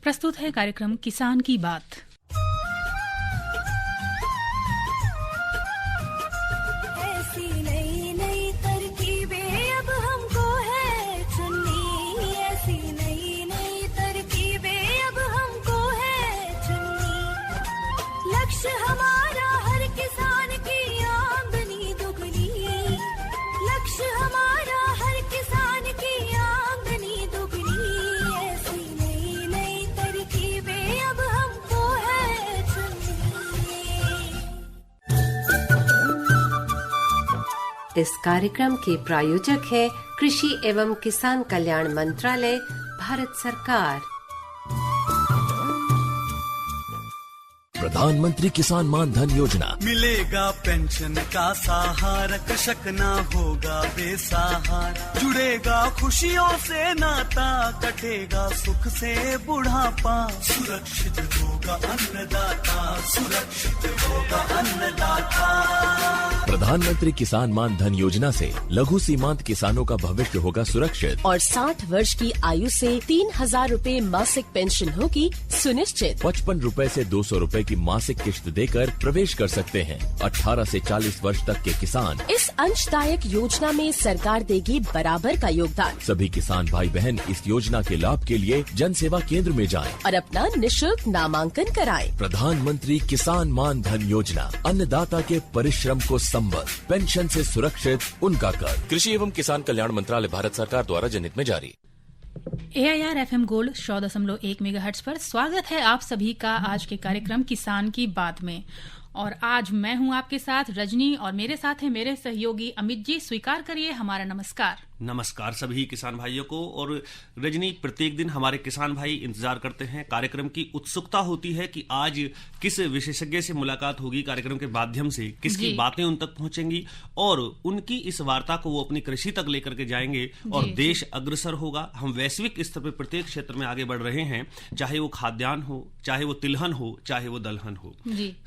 प्रस्तुत है कार्यक्रम किसान की बात। ऐसी नई नई तरकीबें अब हमको है चुननी, ऐसी नई नई तरकीबें अब हमको है चुननी। लक्ष्य हमारा हर किसान की आमदनी दुगनी, लक्ष्य हमारा हर किसान की आमदनी दुगनी। ऐसी नई नई तरकीबें अब हमको है चुननी। इस कार्यक्रम के प्रायोजक है कृषि एवं किसान कल्याण मंत्रालय, भारत सरकार। प्रधानमंत्री किसान मान धन योजना। मिलेगा पेंशन का सहारा, कृषक ना होगा बेसहारा। जुड़ेगा खुशियों से नाता, कटेगा सुख से बुढ़ापा। सुरक्षित होगा अन्नदाता, सुरक्षित होगा अन्नदाता। प्रधानमंत्री किसान मान धन योजना से लघु सीमांत किसानों का भविष्य होगा सुरक्षित और 60 वर्ष की आयु से 3,000 रूपए मासिक पेंशन होगी सुनिश्चित। 55 रूपए से 200 रूपए की मासिक किश्त देकर प्रवेश कर सकते हैं। 18 से 40 वर्ष तक के किसान इस अंशदायक योजना में सरकार देगी बराबर का योगदान। सभी किसान भाई बहन इस योजना के लाभ के लिए जन सेवा केंद्र में जाएं और अपना निशुल्क नामांकन कराएं। प्रधानमंत्री किसान मान धन योजना, अन्नदाता के परिश्रम को संबल, पेंशन से सुरक्षित उनका कर। कृषि एवं किसान कल्याण मंत्रालय, भारत सरकार द्वारा जनहित में जारी। AIR FM गोल्ड 100.1 मेगाहर्ट्ज पर स्वागत है आप सभी का आज के कार्यक्रम किसान की बात में। और आज मैं हूं आपके साथ रजनी और मेरे साथ है मेरे सहयोगी अमित जी। स्वीकार करिए हमारा नमस्कार। नमस्कार सभी किसान भाइयों को। और रजनी, प्रत्येक दिन हमारे किसान भाई इंतजार करते हैं, कार्यक्रम की उत्सुकता होती है कि आज किस विशेषज्ञ से मुलाकात होगी, कार्यक्रम के माध्यम से किसकी बातें उन तक पहुंचेंगी और उनकी इस वार्ता को वो अपनी कृषि तक लेकर के जाएंगे और देश अग्रसर होगा। हम वैश्विक स्तर पर प्रत्येक क्षेत्र में आगे बढ़ रहे हैं, चाहे वो खाद्यान्न हो, चाहे वो तिलहन हो, चाहे वो दलहन हो।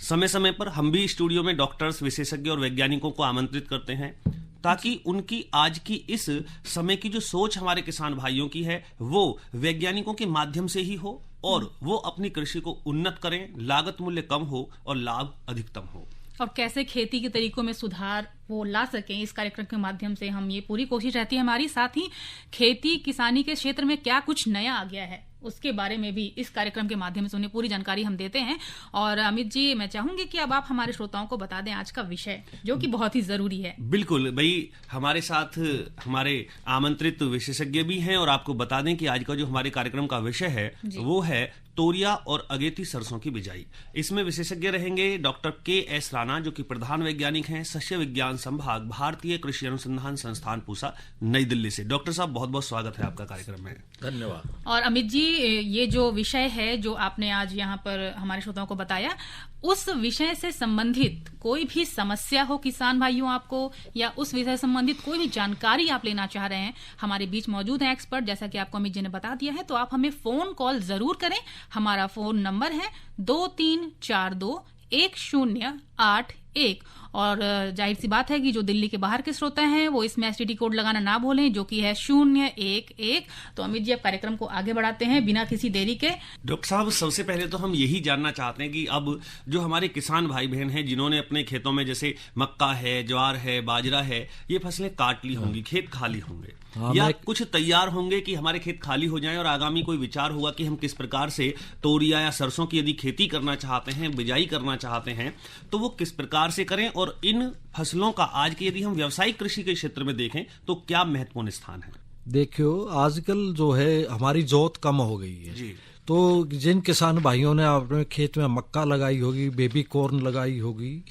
समय समय पर हम भी स्टूडियो में डॉक्टर्स, विशेषज्ञ और वैज्ञानिकों को आमंत्रित करते हैं ताकि उनकी आज की इस समय की जो सोच हमारे किसान भाइयों की है वो वैज्ञानिकों के माध्यम से ही हो और वो अपनी कृषि को उन्नत करें, लागत मूल्य कम हो और लाभ अधिकतम हो। और कैसे खेती के तरीकों में सुधार वो ला सकें, इस कार्यक्रम के माध्यम से हम ये पूरी कोशिश रहती है हमारी। साथ ही खेती किसानी के क्षेत्र में क्या कुछ नया आ गया है उसके बारे में भी इस कार्यक्रम के माध्यम से उन्हें पूरी जानकारी हम देते हैं। और अमित जी, मैं चाहूंगी कि अब आप हमारे श्रोताओं को बता दें आज का विषय, जो कि बहुत ही जरूरी है। बिल्कुल भाई, हमारे साथ हमारे आमंत्रित विशेषज्ञ भी हैं और आपको बता दें कि आज का जो हमारे कार्यक्रम का विषय है वो है तोरिया और अगेती सरसों की बिजाई। इसमें विशेषज्ञ रहेंगे डॉक्टर KS राणा, जो कि प्रधान वैज्ञानिक हैं, सस्य विज्ञान संभाग, भारतीय कृषि अनुसंधान संस्थान पूसा, नई दिल्ली से। डॉक्टर साहब, बहुत बहुत स्वागत है आपका कार्यक्रम में। धन्यवाद। और अमित जी, ये जो विषय है जो आपने आज यहाँ पर हमारे श्रोताओं को बताया, उस विषय से संबंधित कोई भी समस्या हो किसान भाइयों आपको, या उस विषय से संबंधित कोई भी जानकारी आप लेना चाह रहे हैं, हमारे बीच मौजूद है एक्सपर्ट, जैसा कि आपको अमित जी ने बता दिया है। तो आप हमें फोन कॉल जरूर करें। हमारा फोन नंबर है 23421081 और जाहिर सी बात है कि जो दिल्ली के बाहर के श्रोता हैं वो इसमें STD कोड लगाना ना भूलें, जो कि है 011। तो अमित जी, अब कार्यक्रम को आगे बढ़ाते हैं बिना किसी देरी के। डॉक्टर साहब, सबसे पहले तो हम यही जानना चाहते हैं कि अब जो हमारे किसान भाई बहन हैं जिन्होंने अपने खेतों में जैसे मक्का है, ज्वार है, बाजरा है, ये फसलें काट ली होंगी, खेत खाली होंगे या कुछ तैयार होंगे कि हमारे खेत खाली हो जाएं और आगामी कोई विचार हुआ कि हम किस प्रकार से तोरिया या सरसों की यदि खेती करना चाहते हैं, बिजाई करना चाहते हैं, तो वो किस प्रकार से करें। और इन फसलों का आज की यदि हम व्यावसायिक कृषि के क्षेत्र में देखें तो क्या महत्वपूर्ण स्थान है? देखियो, आजकल जो है हमारी जोत कम हो गई है जी। तो जिन किसान भाइयों ने अपने खेत में मक्का लगाई होगी, बेबी कॉर्न लगाई होगी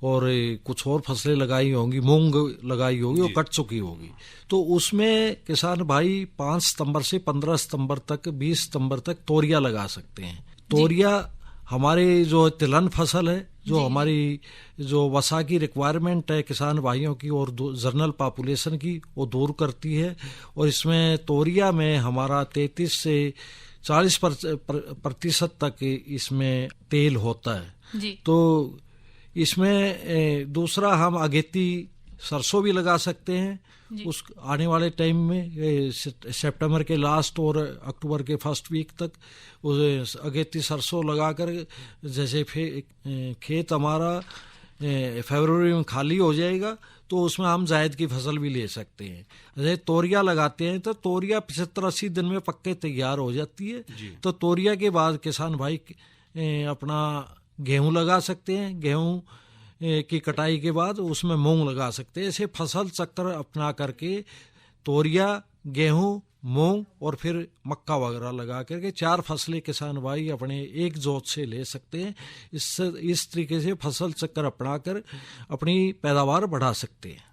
और कुछ और फसलें लगाई होंगी, मूंग लगाई होगी, वो कट चुकी होगी, तो उसमें किसान भाई 5 सितंबर से 15 सितंबर तक, 20 सितंबर तक तोरिया लगा सकते हैं। तोरिया हमारे जो तिलहन फसल है, जो हमारी जो वसा की रिक्वायरमेंट है किसान भाइयों की और जनरल पॉपुलेशन की, वो दूर करती है। और इसमें तोरिया में हमारा 33 से 40% तक इसमें तेल होता है जी। तो इसमें दूसरा हम अगेती सरसों भी लगा सकते हैं उस आने वाले टाइम में, सितंबर के लास्ट और अक्टूबर के फर्स्ट वीक तक उस अगेती सरसों लगाकर, जैसे खेत हमारा फरवरी में खाली हो जाएगा तो उसमें हम जायद की फसल भी ले सकते हैं। जैसे तोरिया लगाते हैं तो तोरिया 75-80 दिन में पक्के तैयार हो जाती है। तो तोरिया के बाद किसान भाई अपना गेहूं लगा सकते हैं, गेहूं की कटाई के बाद उसमें मूंग लगा सकते हैं। ऐसे फसल चक्र अपना करके तोरिया, गेहूं, मूंग और फिर मक्का वगैरह लगा करके 4 फसलें किसान भाई अपने एक जोत से ले सकते हैं। इस तरीके से फसल चक्र अपनाकर अपनी पैदावार बढ़ा सकते हैं।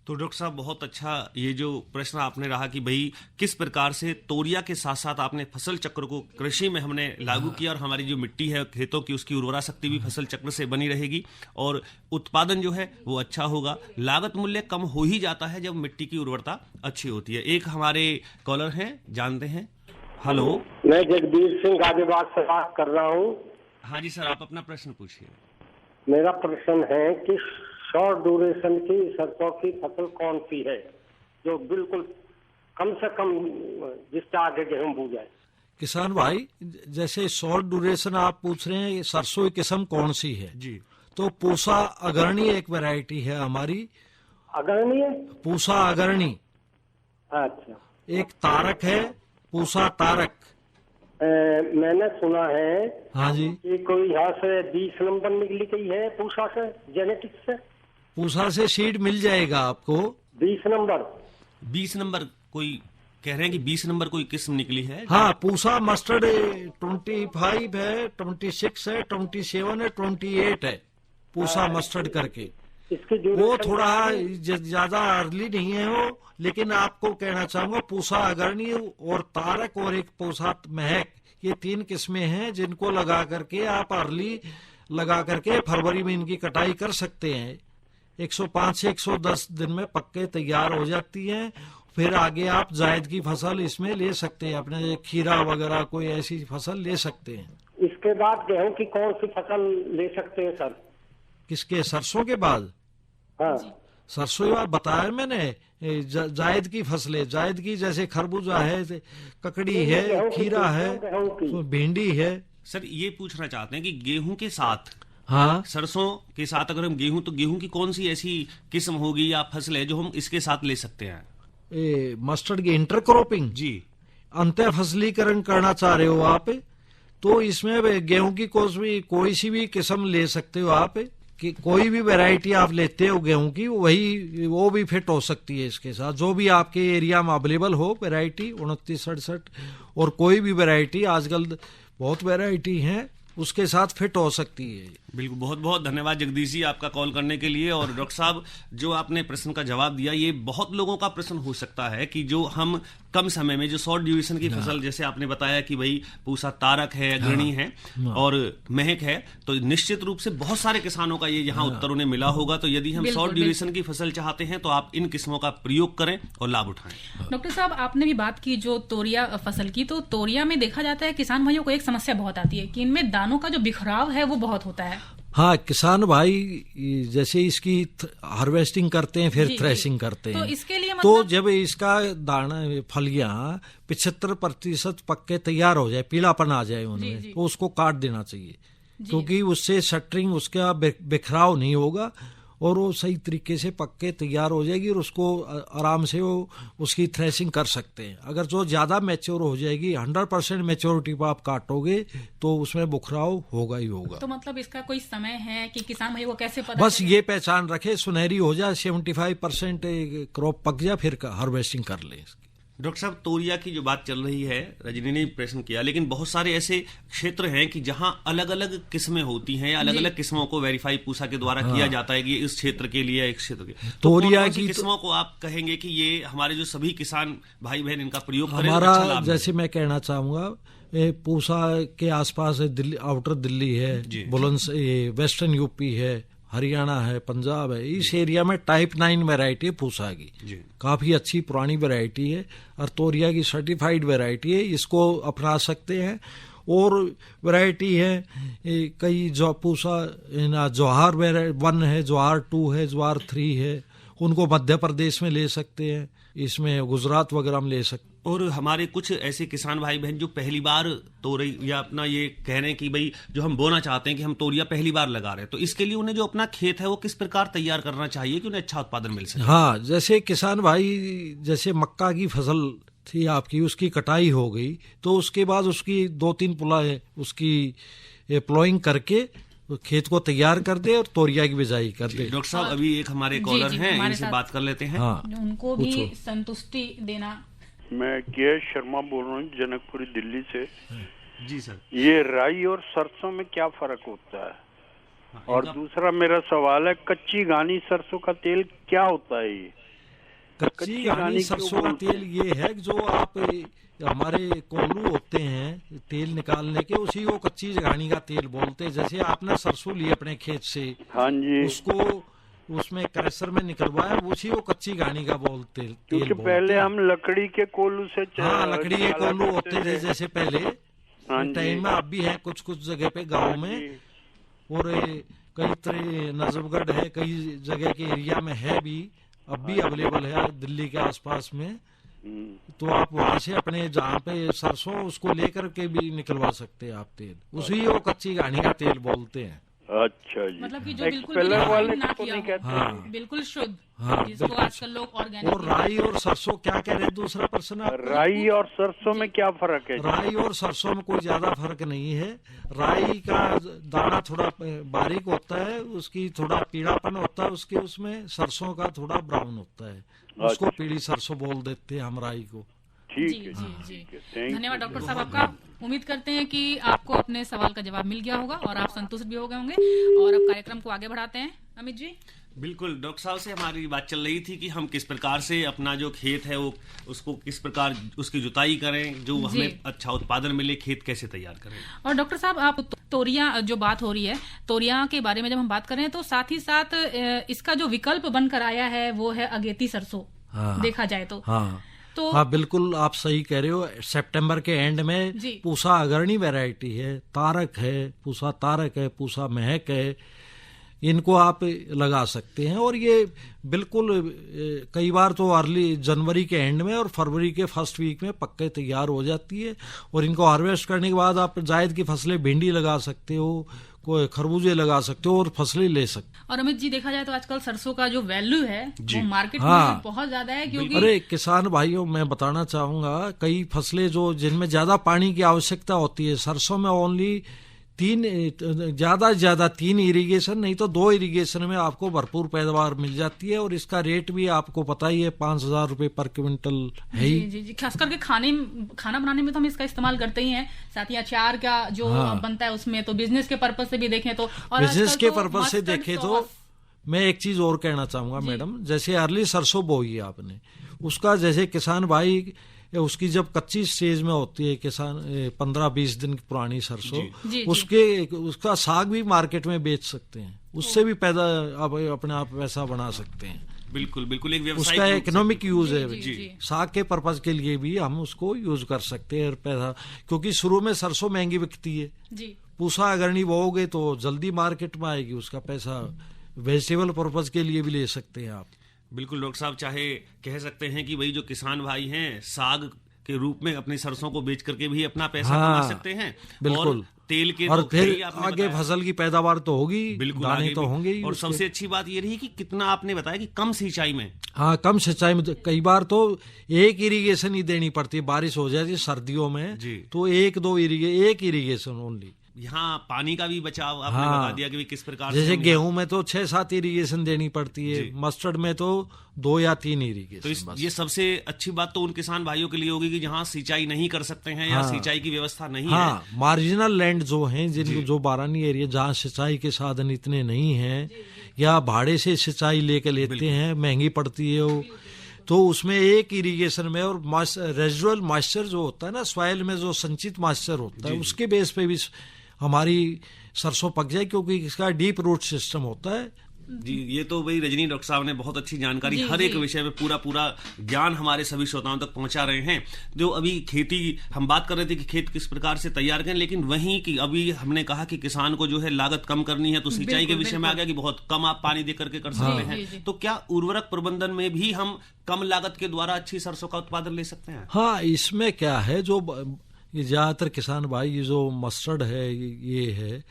तो डॉक्टर साहब बहुत अच्छा ये जो प्रश्न आपने रहा कि भाई किस प्रकार से तोरिया के साथ साथ आपने फसल चक्र को कृषि में हमने लागू किया और हमारी जो मिट्टी है खेतों की उसकी उर्वरा शक्ति भी फसल चक्र से बनी रहेगी और उत्पादन जो है वो अच्छा होगा, लागत मूल्य कम हो ही जाता है जब मिट्टी की उर्वरता अच्छी होती है। एक हमारे कॉलर हैं, जानते हैं। हेलो, मैं जगदीश सिंह गाजियाबाद से बात कर रहा हूँ। हाँ जी सर, आप अपना प्रश्न पूछिए। मेरा प्रश्न है कि शॉर्ट ड्यूरेशन की सरसों की फसल कौन सी है जो बिल्कुल कम से कम जिससे आगे गेहूं बो जाए? किसान भाई, जैसे शॉर्ट ड्यूरेशन आप पूछ रहे हैं सरसों की किस्म कौन सी है जी, तो पूसा अग्रणी एक वैरायटी है हमारी। अग्रणी है? पूसा अग्रणी। अच्छा। एक तारक है, पूसा तारक। मैंने सुना है हाँ जी कि कोई यहाँ से 20 नंबर निकली गई है पूसा से, जेनेटिक्स से। पूसा से सीड मिल जाएगा आपको 20 नंबर। 20 नंबर कोई कह रहे हैं कि 20 नंबर कोई किस्म निकली है? हाँ, पूसा मस्टर्ड 25 है, 26 है, 27 है, 28 है पूसा मस्टर्ड करके। इसकी वो थोड़ा ज्यादा अर्ली नहीं है वो, लेकिन आपको कहना चाहूंगा पूसा अग्रणी और तारक और एक पूसा महक, ये 3 किस्में हैं जिनको लगा करके आप अर्ली लगा करके फरवरी में इनकी कटाई कर सकते हैं। 105 से 110 दिन में पक्के तैयार हो जाती हैं। फिर आगे आप जायद की फसल इसमें ले सकते हैं, अपने खीरा वगैरह कोई ऐसी फसल ले सकते हैं। इसके बाद गेहूं की कौन सी फसल ले सकते हैं सर? किसके? सरसों के बाद? हाँ, सरसों के बाद बताया मैंने, जायद की फसलें, जायद की जैसे खरबूजा है, ककड़ी है, खीरा है, भिंडी है। सर ये पूछना चाहते हैं कि गेहूं के साथ, हाँ, सरसों के साथ अगर हम गेहूं, तो गेहूं की कौन सी ऐसी किस्म होगी या फसल है जो हम इसके साथ ले सकते हैं? मस्टर्ड की इंटरक्रॉपिंग जी, अंतर फसलीकरण करना चाह रहे हो आप, तो इसमें गेहूं की कोई सी भी किस्म ले सकते हो आप, कि कोई भी वैरायटी आप लेते हो गेहूं की वो भी फिट हो सकती है इसके साथ, जो भी आपके एरिया में अवेलेबल हो वैरायटी 29, 67 और कोई भी वैरायटी, आजकल बहुत वैरायटी है, उसके साथ फिट हो सकती है। बिल्कुल, बहुत बहुत धन्यवाद जगदीश जी आपका कॉल करने के लिए। और डॉक्टर साहब जो आपने प्रश्न का जवाब दिया, ये बहुत लोगों का प्रश्न हो सकता है कि जो हम कम समय में जो शॉर्ट ड्यूरेशन की फसल, जैसे आपने बताया कि भाई पूसा तारक है, अग्रणी है और महक है, तो निश्चित रूप से बहुत सारे किसानों का ये यहाँ उत्तर उन्हें मिला होगा। तो यदि हम शॉर्ट ड्यूरेशन की फसल चाहते हैं तो आप इन किस्मों का प्रयोग करें और लाभ उठाएं। डॉक्टर साहब, आपने भी बात की जो तोरिया फसल की, तो तोरिया में देखा जाता है किसान भाइयों को एक समस्या बहुत आती है कि इनमें दानों का जो बिखराव है वो बहुत होता है। हाँ, किसान भाई जैसे इसकी हार्वेस्टिंग करते हैं फिर थ्रेशिंग करते हैं, तो इसके लिए तो जब इसका दाना फलियां 75% पक्के तैयार हो जाए, पीलापन आ जाए उनमें, तो उसको काट देना चाहिए, क्योंकि उससे शटरिंग, उसका बिखराव नहीं होगा और वो सही तरीके से पक्के तैयार हो जाएगी और उसको आराम से वो उसकी थ्रेशिंग कर सकते हैं। अगर जो ज्यादा मैच्योर हो जाएगी, 100% मैच्योरिटी पर आप काटोगे तो उसमें बुखराव होगा ही होगा। तो मतलब इसका कोई समय है कि किसान भाई को कैसे पता? बस ये पहचान रखे, सुनहरी हो जाए, 75% क्रॉप पक जाए, फिर हार्वेस्टिंग कर ले। डॉक्टर साहब, तोरिया की जो बात चल रही है, रजनी ने प्रश्न किया, लेकिन बहुत सारे ऐसे क्षेत्र हैं कि जहां अलग अलग किस्में होती हैं या अलग अलग किस्मों को वेरीफाई पूसा के द्वारा किया जाता है कि इस क्षेत्र के लिए, एक क्षेत्र के, तो तोरिया की किस्मों को आप कहेंगे कि ये हमारे जो सभी किसान भाई बहन इनका प्रयोग करें? हमारा अच्छा, जैसे मैं कहना चाहूंगा, पूसा के आसपास दिल्ली, आउटर दिल्ली है, बुलंद वेस्टर्न यूपी है, हरियाणा है, पंजाब है, इस एरिया में टाइप 9 वैरायटी है पूसा की, काफी अच्छी पुरानी वैरायटी है और तोरिया की सर्टिफाइड वैरायटी है, इसको अपना सकते हैं। और वैरायटी है कई, जो पूसा जवाहर 1 है, जवाहर 2 है, जवाहर 3 है, उनको मध्य प्रदेश में ले सकते हैं, इसमें गुजरात वगैरह में ले सकते हैं। और हमारे कुछ ऐसे किसान भाई बहन जो पहली बार तोरी या अपना ये कह रहे हैं कि भाई जो हम बोना चाहते हैं कि हम तोरिया पहली बार लगा रहे हैं, तो इसके लिए उन्हें जो अपना खेत है वो किस प्रकार तैयार करना चाहिए कि उन्हें अच्छा उत्पादन मिल सके? हाँ, जैसे किसान भाई, जैसे मक्का की फसल थी आपकी, उसकी कटाई हो गई, तो उसके बाद उसकी 2-3 पुलाएं उसकी प्लोइंग करके खेत को तैयार कर दे और तोरिया की बिजाई कर दे। डॉक्टर साहब, अभी एक हमारे कॉलर हैं, इनसे बात कर लेते हैं। हाँ, उनको भी संतुष्टि देना। मैं के शर्मा बोल रहा हूँ, जनकपुरी, दिल्ली से। जी सर। ये राई और सरसों में क्या फर्क होता है? और दूसरा मेरा सवाल है, कच्ची घानी सरसों का तेल क्या होता है? ये कच्ची घानी सरसों का तेल ये है जो आप हमारे कोल्लू होते हैं तेल निकालने के, उसी को कच्ची घानी का तेल बोलते हैं। जैसे आपने सरसों ली अपने खेत से, हाँ जी, उसको उसमें क्रशर में निकलवाया, उसी को कच्ची घानी का बोलते। क्योंकि पहले हम लकड़ी के कोल्लू से, हाँ, लकड़ी के कोल्लू होते थे जैसे पहले टाइम में, अब भी है कुछ कुछ जगह पे गाँव में, और कई तरह नजफगढ़ है, कई जगह के एरिया में है भी, अब भी अवेलेबल है दिल्ली के आसपास में। तो आप वहां से अपने जहाँ पे सरसों उसको लेकर के भी निकलवा सकते हैं आप तेल, उसी को कच्ची घानी का तेल बोलते हैं। अच्छा जी, मतलब कि जो बिल्कुल भी वाले ना को किया नहीं कहते, हाँ, बिल्कुल शुद्ध, हाँ, जिसको आजकल लोग ऑर्गेनिक। और राई और सरसों क्या कह रहे हैं दूसरा प्रश्न? राई और सरसों में क्या फर्क है? राई और सरसों में कोई ज्यादा फर्क नहीं है। राई का दाना थोड़ा बारीक होता है, उसकी थोड़ा पीड़ापन होता है उसके, उसमें सरसों का थोड़ा ब्राउन होता है, उसको पीली सरसों बोल देते हैं हम राई को। जी जी जी, धन्यवाद डॉक्टर साहब आपका। उम्मीद करते हैं कि आपको अपने सवाल का जवाब मिल गया होगा और आप संतुष्ट भी हो गए होंगे। और अब कार्यक्रम को आगे बढ़ाते हैं अमित जी। बिल्कुल, डॉक्टर साहब से हमारी बात चल रही थी कि हम किस प्रकार से अपना जो खेत है वो उसको किस प्रकार उसकी जुताई करें, जो हमें अच्छा उत्पादन मिले, खेत कैसे तैयार करें। और डॉक्टर साहब, आप तोरिया जो बात हो रही है, तोरिया के बारे में जब हम बात करें तो साथ ही साथ इसका जो विकल्प बनकर आया है वो है अगेती सरसों। हाँ, देखा जाए तो तो हाँ, बिल्कुल आप सही कह रहे हो। सितंबर के एंड में पूसा अग्रणी वैरायटी है, तारक है, पूसा तारक है, पूसा महक है, इनको आप लगा सकते हैं। और ये बिल्कुल कई बार तो अर्ली जनवरी के एंड में और फरवरी के फर्स्ट वीक में पक्के तैयार हो जाती है। और इनको हार्वेस्ट करने के बाद आप जायद की फसलें, भिंडी लगा सकते हो, कोई खरबूजे लगा सकते हो और फसलें ले सकते हो। और अमित जी, देखा जाए तो आजकल सरसों का जो वैल्यू है वो मार्केट में बहुत ज्यादा है, क्योंकि अरे किसान भाइयों, मैं बताना चाहूंगा, कई फसलें जो जिनमें ज्यादा पानी की आवश्यकता होती है, सरसों में ओनली 3 इरिगेशन नहीं तो 2 इरिगेशन में आपको भरपूर पैदावार मिल जाती है। और इसका रेट भी आपको पता ही है, 5,000 रुपए पर क्विंटल है ही। जी जी, खास करके खाना बनाने में तो हम इसका इस्तेमाल करते ही हैं, साथ ही अचार का जो बनता है उसमें, तो बिजनेस के पर्पज से भी देखें तो, और बिजनेस के पर्पज से देखें तो मैं एक चीज और कहना चाहूंगा मैडम, जैसे अर्ली सरसों बोई आपने, उसका जैसे किसान भाई उसकी जब कच्ची स्टेज में होती है, किसान 15-20 दिन की पुरानी सरसों, उसका साग भी मार्केट में बेच सकते हैं, उससे भी पैदा आप अपने आप पैसा बना सकते हैं। बिल्कुल बिल्कुल, एक व्यवसाय, उसका इकोनॉमिक यूज है जी। साग के पर्पज के लिए भी हम उसको यूज कर सकते हैं पैसा, क्योंकि शुरू में सरसों महंगी बिकती है जी। पूसा अग्रणी बोओगे तो जल्दी मार्केट में आएगी, उसका पैसा वेजिटेबल पर्पज के लिए भी ले सकते हैं आप। बिल्कुल डॉक्टर साहब, चाहे कह सकते हैं कि वही जो किसान भाई हैं साग के रूप में अपनी सरसों को बेच करके भी अपना पैसा कमा सकते हैं। बिल्कुल, और तेल के और फिर आगे फसल की पैदावार तो होगी, बिल्कुल दाने तो होंगे ही। और सबसे अच्छी बात ये रही कि कितना आपने बताया कि कम सिंचाई में, हाँ कम सिंचाई में, कई बार तो एक इरिगेशन ही देनी पड़ती है, बारिश हो जाती है सर्दियों में तो 1-2 एक इरिगेशन ओनली। यहाँ पानी का भी बचाव आपने बता दिया कि किस प्रकार, जैसे गेहूं में तो 6-7 इरिगेशन देनी पड़ती है, मस्टर्ड में तो 2 या 3 इरिगेशन। तो ये सबसे अच्छी बात तो उन किसान भाइयों के लिए होगी कि जहाँ सिंचाई नहीं कर सकते हैं या सिंचाई की व्यवस्था नहीं है, मार्जिनल लैंड जो हैं, जिनको जो बारानी एरिया जहाँ सिंचाई के साधन इतने नहीं है या भाड़े से सिंचाई लेके लेते हैं, महंगी पड़ती है वो, तो उसमें एक इरिगेशन में और रेजिडुअल मॉइस्चर जो होता है ना, सॉइल में जो संचित मॉइस्चर होता है, उसके बेस पे भी हमारी सरसों पक जाए, क्योंकि इसका डीप रूट सिस्टम होता है, जी, ये तो भाई रजनी डॉक्टर साहब ने बहुत अच्छी जानकारी हर एक विषय में पूरा ज्ञान हमारे सभी श्रोताओं तक पहुंचा रहे हैं। जो अभी खेती हम बात कर रहे थे कि खेत किस प्रकार से तैयार करें, लेकिन वहीं की अभी हमने कहा कि किसान को जो है लागत कम करनी है, तो सिंचाई के विषय में आ गया कि बहुत कम आप पानी दे करके कर सकते हैं। तो क्या उर्वरक प्रबंधन में भी हम कम लागत के द्वारा अच्छी सरसों का उत्पादन ले सकते हैं? हाँ, इसमें क्या है, जो ये ज्यादातर किसान भाई जो मस्टर्ड है ये है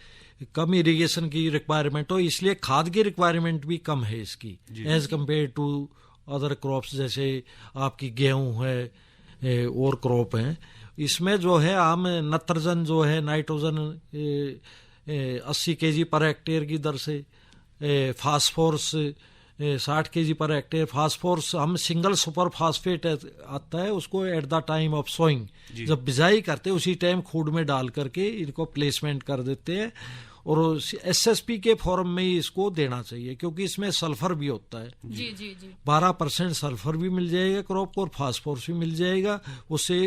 कम इरिगेशन की रिक्वायरमेंट हो, इसलिए खाद की रिक्वायरमेंट भी कम है इसकी age compare to other crops, जैसे आपकी गेहूं है और क्रॉप है। इसमें जो है हम नत्रजन जो है नाइट्रोजन 80 kg पर हेक्टेयर की दर से, फास्फोरस 60 kg पर हेक्टेयर, फास्फोरस हम सिंगल सुपर फास्फेट आता है उसको at the time of sowing, जब बिजाई करते हैं उसी टाइम खूड में डाल करके इनको प्लेसमेंट कर देते हैं, और एसएसपी के फॉर्म में ही इसको देना चाहिए, क्योंकि इसमें सल्फर भी होता है। जी जी जी 12% सल्फर भी मिल जाएगा क्रॉप को और फास्फोरस भी मिल जाएगा, उससे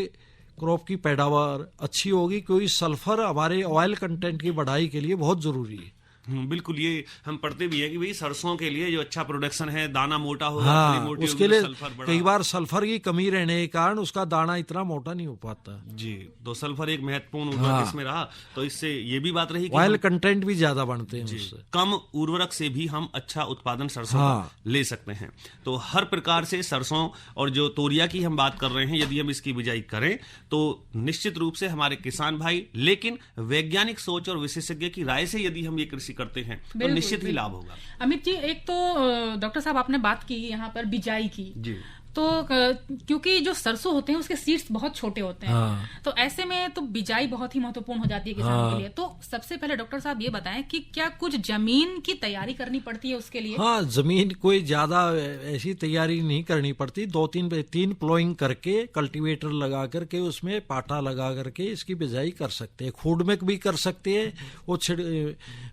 क्रॉप की पैदावार अच्छी होगी, क्योंकि सल्फर हमारे ऑयल कंटेंट की बढ़ाई के लिए बहुत जरूरी है। बिल्कुल, ये हम पढ़ते भी है कि भाई सरसों के लिए जो अच्छा प्रोडक्शन है, दाना मोटा होगा, हाँ, मोटी उसके लिए कई बार सल्फर की कमी रहने के कारण उसका दाना इतना मोटा नहीं हो पाता। जी, तो सल्फर एक महत्वपूर्ण उर्वरक इसमें रहा, तो इससे ये भी बात रही कि ऑयल कंटेंट भी ज्यादा बनते हैं उससे। कम उर्वरक से भी हम अच्छा उत्पादन सरसों का ले सकते हैं। तो हर प्रकार से सरसों और जो तोरिया की हम बात कर रहे हैं, यदि हम इसकी बिजाई करें तो निश्चित रूप से हमारे किसान भाई, लेकिन वैज्ञानिक सोच और विशेषज्ञ की राय से यदि हम ये कृषि करते हैं तो निश्चित ही लाभ होगा। अमित जी, एक तो डॉक्टर साहब आपने बात की यहाँ पर बिजाई की जी, तो क्योंकि जो सरसों होते हैं उसके सीड्स बहुत छोटे होते हैं, तो ऐसे में तो बिजाई बहुत ही महत्वपूर्ण हो जाती है किसानों के लिए। तो सबसे पहले डॉक्टर साहब ये बताएं कि क्या कुछ जमीन की तैयारी करनी पड़ती है उसके लिए? हाँ, जमीन कोई ज्यादा ऐसी तैयारी नहीं करनी पड़ती, 2-3 प्लोइंग करके कल्टीवेटर लगा करके उसमें पाटा लगा करके इसकी बिजाई कर सकते हैं, खूड में भी कर सकते हैं, वो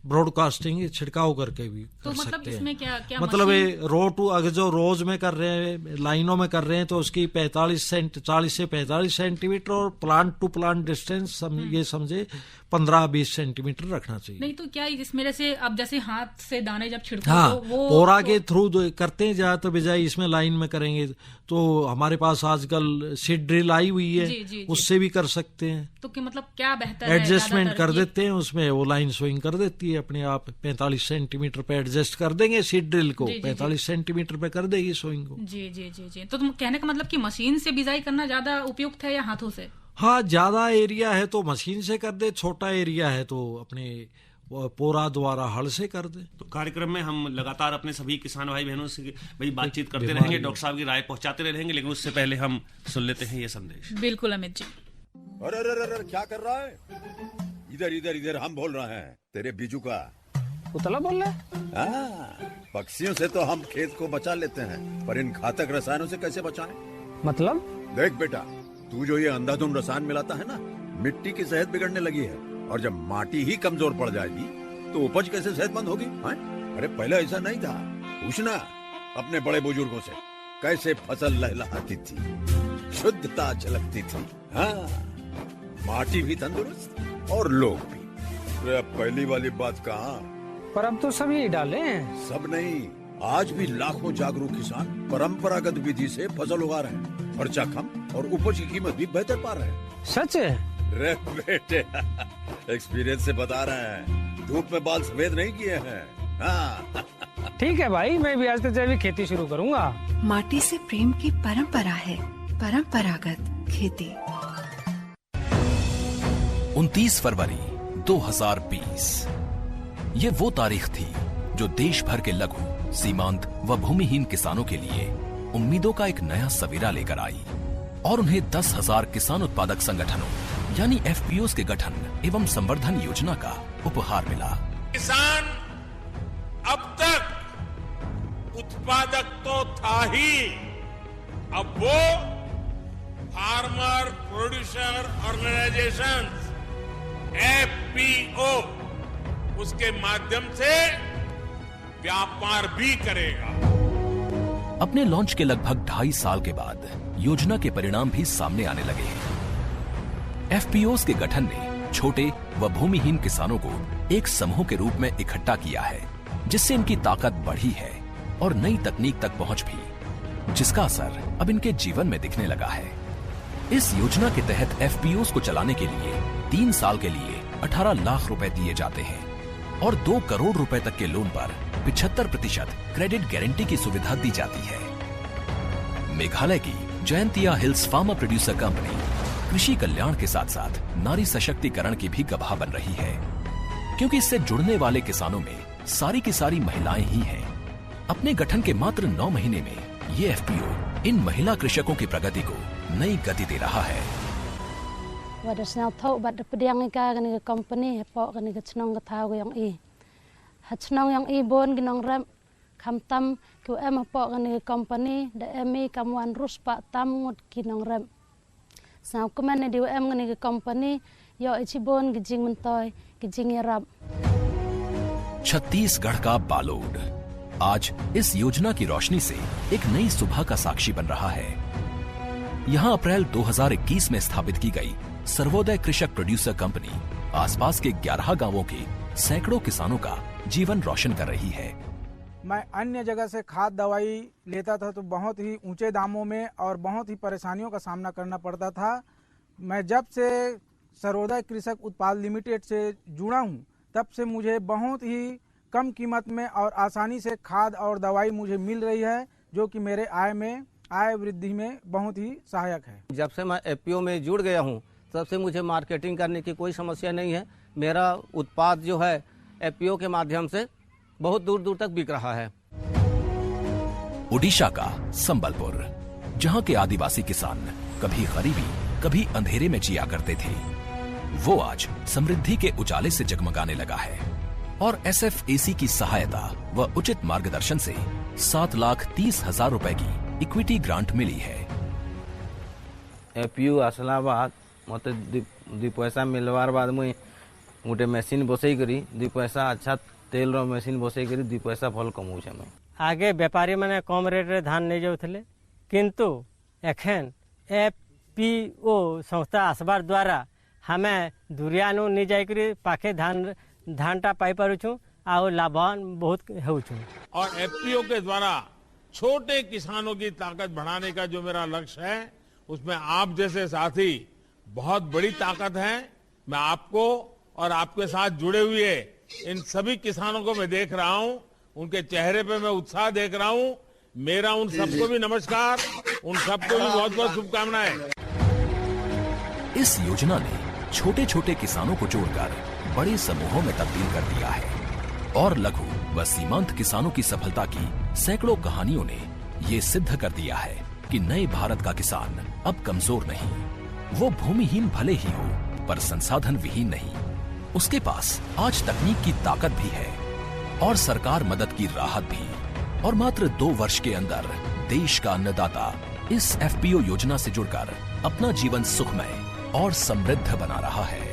ब्रॉडकास्टिंग छिड़काव करके भी तो कर मतलब सकते इसमें हैं। क्या मतलब रो टू, अगर जो रोज में कर रहे हैं, लाइनों में कर रहे हैं, तो उसकी 40 से 45 सेंटीमीटर, और प्लांट टू प्लांट डिस्टेंस ये समझे 15-20 सेंटीमीटर रखना चाहिए। नहीं तो क्या इसमें जैसे अब जैसे हाथ से दाने जब छिड़को, हाँ, तो वो पोरा के थ्रू करते हैं ज्यादा, तो बिजाई इसमें लाइन में करेंगे तो हमारे पास आजकल सीड ड्रिल आई हुई है, जी। उससे भी कर सकते हैं। तो कि मतलब क्या बेहतर है? एडजस्टमेंट कर देते हैं उसमें, वो लाइन स्विंग कर देती है अपने आप, 45 सेंटीमीटर पे एडजस्ट कर देंगे सीड ड्रिल को, 45 सेंटीमीटर पे कर देगी स्विंग को। जी। तो तुम कहने का मतलब कि मशीन से बिजाई करना ज्यादा उपयुक्त है या हाथों से? हाँ, ज्यादा एरिया है तो मशीन से कर दे, छोटा एरिया है तो अपने पोरा द्वारा हल से कर दे। तो कार्यक्रम में हम लगातार अपने सभी किसान भाई बहनों से भाई बातचीत करते रहेंगे, डॉक्टर साहब की राय पहुंचाते रहेंगे, लेकिन उससे पहले हम सुन लेते हैं ये संदेश। बिल्कुल अमित जी। अरे क्या कर रहा है? इधर हम बोल रहे हैं, तेरे बीजू का उतला बोल रहा है। पक्षियों से तो हम खेत को बचा लेते हैं, पर इन घातक रसायनों से कैसे बचाएं? मतलब? देख बेटा, तू जो ये अंधाधुंध रसायन मिलाता है ना, मिट्टी की सेहत बिगड़ने लगी है, और जब माटी ही कमजोर पड़ जाएगी तो उपज कैसे सेहतमंद होगी? अरे पहले ऐसा नहीं था, पूछना अपने बड़े बुजुर्गों से, कैसे फसल लहलहाती थी, शुद्धता झलकती थी। हाँ, माटी भी तंदुरुस्त और लोग भी। अरे पहली वाली बात कहाँ, पर अब तो सब यही डाले हैं। सब नहीं, आज भी लाखों जागरूक किसान परंपरागत विधि से फसल उगा रहे हैं, खर्चा कम और उपज की कीमत भी बेहतर पा रहे हैं। सच है? रे बेटे, एक्सपीरियंस से बता रहे हैं, धूप में बाल सफेद नहीं किए हैं। हाँ। ठीक है भाई, मैं भी आज से जैविक खेती शुरू करूंगा। माटी से प्रेम की परंपरा है, परंपरागत खेती। 29 फरवरी 2020 ये वो तारीख थी जो देश भर के लघु, सीमांत व भूमिहीन किसानों के लिए उम्मीदों का एक नया सवेरा लेकर आई, और उन्हें 10,000 किसान उत्पादक संगठनों यानी एफपीओस के गठन एवं संवर्धन योजना का उपहार मिला। किसान अब तक उत्पादक तो था ही, अब वो फार्मर प्रोड्यूसर ऑर्गेनाइजेशन एफपीओ, उसके माध्यम से व्यापार भी करेगा। अपने लॉन्च के लगभग 2.5 साल के बाद योजना के परिणाम भी सामने आने लगे हैं। एफपीओस के गठन ने छोटे व भूमिहीन किसानों को एक समूह के रूप में इकट्ठा किया है, जिससे इनकी ताकत बढ़ी है और नई तकनीक तक पहुंच भी, जिसका असर अब इनके जीवन में दिखने लगा है। इस योजना के तहत FPOs को चलाने के लिए 3 साल के लिए 18 लाख रुपए दिए जाते हैं और 2 करोड़ रुपए तक के लोन पर 75% क्रेडिट गारंटी की सुविधा दी जाती है। मेघालय की Jaintia hills farmer producer company कृषि कल्याण के साथ साथ नारी सशक्तिकरण की भी गवाह बन रही है, क्योंकि इससे जुड़ने वाले किसानों में सारी की सारी महिलाएं ही हैं। अपने गठन के मात्र 9 महीने में ये FPO इन महिला कृषकों की प्रगति को नई गति दे रहा है। Kamtam ku em pok ngani company da emi kamwan rus pak tam ngut kinong rem. Sao kuman di em ngani company yo ichibon gijing mentoy gijing yarab. Chhattisgarh का बालोद आज इस योजना की रोशनी से एक नई सुबह का साक्षी बन रहा है। यहाँ अप्रैल 2021 में स्थापित की गई सर्वोदय कृषक प्रोड्यूसर कंपनी आसपास के 11 गांवों के सैकड़ों किसानों का जीवन रोशन कर रही है। मैं अन्य जगह से खाद दवाई लेता था तो बहुत ही ऊंचे दामों में और बहुत ही परेशानियों का सामना करना पड़ता था। मैं जब से सर्वोदय कृषक उत्पाद लिमिटेड से जुड़ा हूं, तब से मुझे बहुत ही कम कीमत में और आसानी से खाद और दवाई मुझे मिल रही है, जो कि मेरे आय वृद्धि में बहुत ही सहायक है। जब से मैं FPO में जुड़ गया हूं, तब से मुझे मार्केटिंग करने की कोई समस्या नहीं है। मेरा उत्पाद जो है FPO के माध्यम से बहुत दूर दूर तक बिक रहा है। ओडिशा का संबलपुर, जहां के आदिवासी किसान कभी गरीबी कभी अंधेरे में जिया करते थे, वो आज समृद्धि के उजाले से जगमगाने लगा है और SFAC की सहायता व उचित मार्गदर्शन से 7,30,000 रुपए की इक्विटी ग्रांट मिली है। FPO आसलाबाद मत 2 पैसा मिलवार बाद मुई गोटे मेसीन बसई करी 2 पैसा अच्छा तेल रो मेसीन बसई करी 2 पैसा भल कमाऊछे। मैं आगे व्यापारी मैंने कम रेट रे धान नहीं जाऊले, किंतु एखन FPO संस्था आसबार द्वारा हमें दुरियानु नहीं जाकर पाखे धानटा पाई पारुछु आ लाभवान बहुत होछु। और FPO के द्वारा छोटे किसानों की ताकत बढ़ाने का जो मेरा लक्ष्य है, उसमें आप जैसे साथी बहुत बड़ी ताकत है। मैं आपको और आपके साथ जुड़े हुए इन सभी किसानों को मैं देख रहा हूं, उनके चेहरे पे मैं उत्साह देख रहा हूं। मेरा उन सबको भी नमस्कार, उन सबको भी बहुत बहुत शुभकामनाएं। इस योजना ने छोटे छोटे किसानों को जोड़कर बड़े समूहों में तब्दील कर दिया है और लघु व सीमांत किसानों की सफलता की सैकड़ों कहानियों ने ये सिद्ध कर दिया है कि नए भारत का किसान अब कमजोर नहीं। वो भूमिहीन भले ही हो, पर संसाधन विहीन नहीं। उसके पास आज तकनीक की ताकत भी है और सरकार मदद की राहत भी। और मात्र 2 वर्ष के अंदर देश का अन्नदाता इस FPO योजना से जुड़कर अपना जीवन सुखमय और समृद्ध बना रहा है।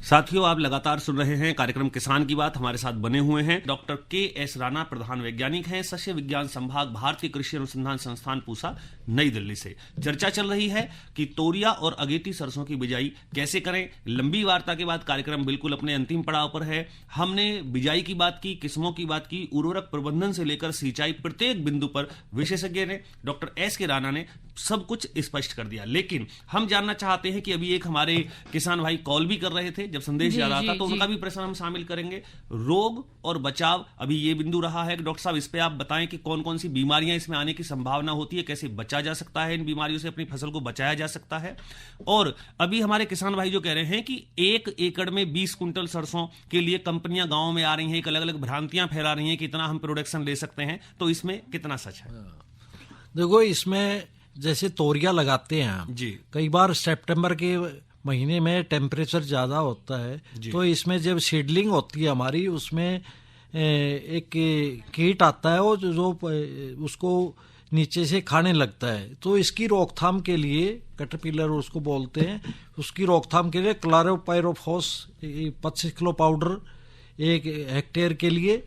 साथियों, आप लगातार सुन रहे हैं कार्यक्रम किसान की बात। हमारे साथ बने हुए हैं डॉक्टर KS राणा, प्रधान वैज्ञानिक हैं, सस्य विज्ञान संभाग, भारतीय कृषि अनुसंधान संस्थान पूसा, नई दिल्ली से। चर्चा चल रही है कि तोरिया और अगेती सरसों की बिजाई कैसे करें। लंबी वार्ता के बाद कार्यक्रम बिल्कुल अपने अंतिम पड़ाव पर है। हमने बिजाई की बात की, किस्मों की बात की, उर्वरक प्रबंधन से लेकर सिंचाई, प्रत्येक बिंदु पर विशेषज्ञ ने, डॉक्टर SK राणा ने सब कुछ स्पष्ट कर दिया। लेकिन हम जानना चाहते हैं कि अभी एक हमारे किसान भाई कॉल भी कर रहे थे, जब संदेश जा रहा था, तो उनका भी प्रश्न हम शामिल करेंगे। रोग और बचाव अभी ये बिंदु रहा है कि डॉक्टर साहब इस पे आप बताएं कि कौन कौन सी बीमारियां इसमें आने की संभावना होती है, कैसे बचा जा सकता है, इन बीमारियों से अपनी फसल को बचाया जा सकता है। और अभी हमारे किसान भाई जो कह रहे हैं कि 1 एकड़ में 20 कुंटल सरसों के लिए कंपनियां गांव में आ रही हैं, एक अलग अलग भ्रांतियां फैला रही हैं कि इतना हम प्रोडक्शन ले सकते हैं, तो इसमें कितना सच है? देखो, इसमें जैसे तोरिया लगाते हैं हम जी, कई बार सितंबर के महीने में टेम्परेचर ज़्यादा होता है, तो इसमें जब सीडलिंग होती है हमारी, उसमें एक कीट आता है वो जो उसको नीचे से खाने लगता है। तो इसकी रोकथाम के लिए, कैटरपिलर उसको बोलते हैं, उसकी रोकथाम के लिए क्लोरोपाइरोफॉस 25 किलो पाउडर 1 हेक्टेयर के लिए,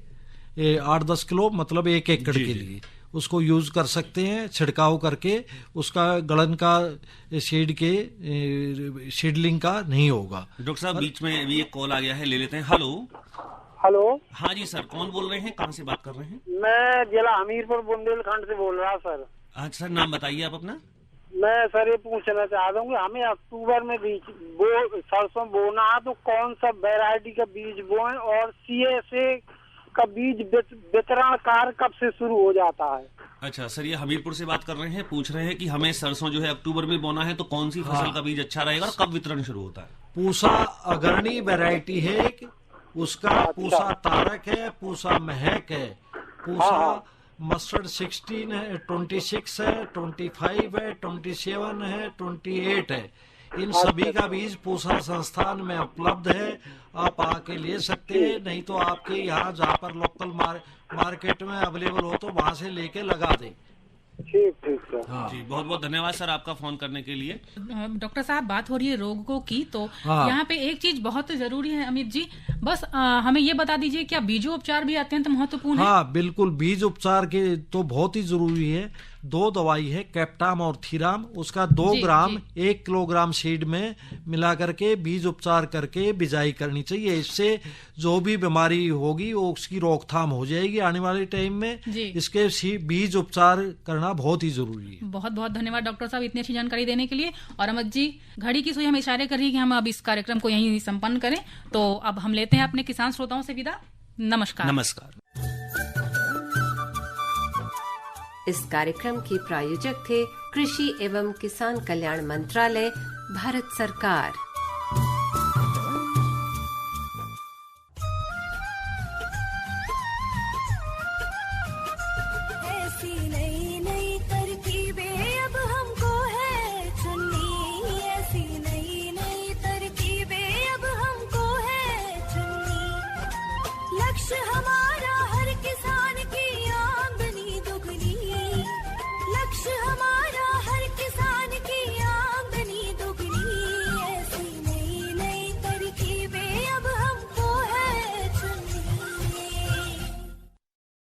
8-10 किलो मतलब 1 एकड़ के लिए, उसको यूज कर सकते हैं, छिड़काव करके उसका गलन का सीडलिंग का नहीं होगा। डॉक्टर साहब बीच में अभी एक कॉल आ गया है, ले लेते हैं। Hello hello. हाँ जी सर, कौन बोल रहे हैं, कहाँ से बात कर रहे हैं? मैं जिला हमीरपुर बुंदेलखंड से बोल रहा सर। अच्छा सर, नाम बताइए आप अपना। मैं सर ये पूछना चाहता हूँ कि हमें अक्टूबर में बीज सरसों बोना है तो कौन सा वैरायटी का बीज बोएं और CSA का बीज वितरण कार्य कब से शुरू हो जाता है? अच्छा सर, ये हमीरपुर से बात कर रहे हैं, पूछ रहे हैं कि हमें सरसों जो है अक्टूबर में बोना है तो कौन सी फसल का बीज अच्छा रहेगा और कब वितरण शुरू होता है? पूसा अग्रणी वैरायटी है, उसका पूसा तारक है, पूसा महक है, पूसा मस्टर्ड 16 है, 26 है, 25 है, 27 है, 28 है। इन सभी का बीज पूसा संस्थान में उपलब्ध है, आप आके ले सकते हैं, नहीं तो आपके यहाँ जहाँ पर लोकल मार्केट में अवेलेबल हो तो वहाँ से लेके लगा दें। ठीक ठीक सर। हाँ। जी बहुत बहुत धन्यवाद सर आपका फोन करने के लिए। डॉक्टर साहब, बात हो रही है रोगों की, तो यहाँ पे एक चीज बहुत जरूरी है अमित जी, बस हमें ये बता दीजिए क्या बीजोपचार भी अत्यंत महत्वपूर्ण है? हाँ बिल्कुल, बीज उपचार के तो बहुत ही जरूरी है। 2 दवाई है, कैप्टाम और थीराम, उसका 2 ग्राम 1 किलोग्राम सीड में मिला करके बीज उपचार करके बिजाई करनी चाहिए। इससे जो भी बीमारी होगी वो उसकी रोकथाम हो जाएगी आने वाले टाइम में। इसके बीज उपचार करना बहुत ही जरूरी है। बहुत बहुत धन्यवाद डॉक्टर साहब इतनी अच्छी जानकारी देने के लिए। और अमित जी, घड़ी की सुई हमें इशारे कर रही है कि हम अब इस कार्यक्रम को यहीं संपन्न करें, तो अब हम लेते हैं अपने किसान श्रोताओं से विदा। नमस्कार। नमस्कार। इस कार्यक्रम के प्रायोजक थे कृषि एवं किसान कल्याण मंत्रालय, भारत सरकार।